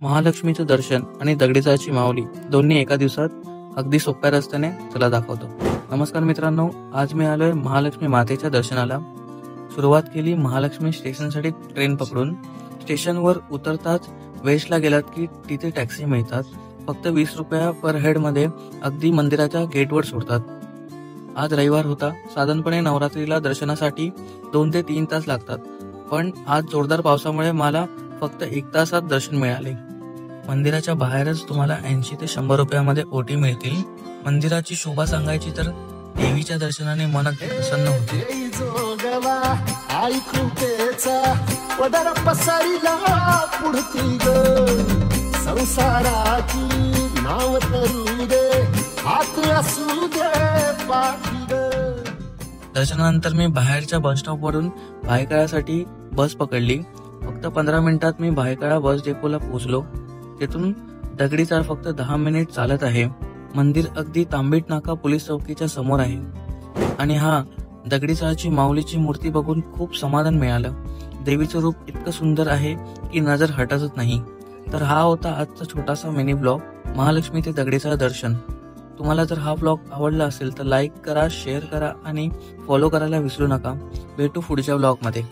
महालक्ष्मीचं दर्शन आणि दगडीचाळची माऊली दोन्ही एका दिवसात अगदी सोप्या रस्त्याने चला दाखवतो। नमस्कार मित्रांनो, आज मी आलोय महालक्ष्मी मातेच्या दर्शनाला। सुरुवात केली महालक्ष्मी स्टेशनसाठी ट्रेन पकडून। स्टेशनवर उतरताच वेस्टला गेलात की तिथे टॅक्सी मिळतात, फक्त 20 रुपया पर हेड मध्ये अगदी मंदिराच्या गेटवर सोडतात। आज रविवार होता, साधारणपणे नवरात्रीला दर्शनासाठी 2 ते 3 तास लागतात, पण आज जोरदार पावसामुळे मला फक्त 1 तासात दर्शन मिळाले। मंदिराच्या बाहेरच तुम्हाला 80 ते 100 रुपयामध्ये ओटी मिळतील। मंदिराची शोभा सांगायची तर देवीच्या दर्शनाने मन अगदी प्रसन्न होते। आई कृपेचा पदर पसरला पुढती ग, संसाराची नाव तरू दे, हात असू दे पाठी ग। दर्शनानंतर मी बाहेरच्या बस स्टॉपवरून भायखळ्यासाठी बस पकडली। फक्त 15 मिनिटात मी भायखळा बस डेपोला पोहोचलो। तेथून दगडीचाळ फक्त 10 मिनिट चालत आहे। मंदिर अगदी तांबेट नाका पोलीस चौकीच्या समोर आहे। आणि दगडीचाळची माऊलीची मूर्ती बघून खूप समाधान मिळालं। देवीचं रूप इतकं सुंदर आहे की नजर हटतच नाही। तर हा होता आजचा छोटासा मिनी ब्लॉग, महालक्ष्मी ते दगडीचाळ दर्शन। तुम्हाला जर हा ब्लॉग आवडला असेल तर लाईक करा, शेअर करा आणि फॉलो करायला विसरू नका। भेटू पुढच्या ब्लॉग मध्ये।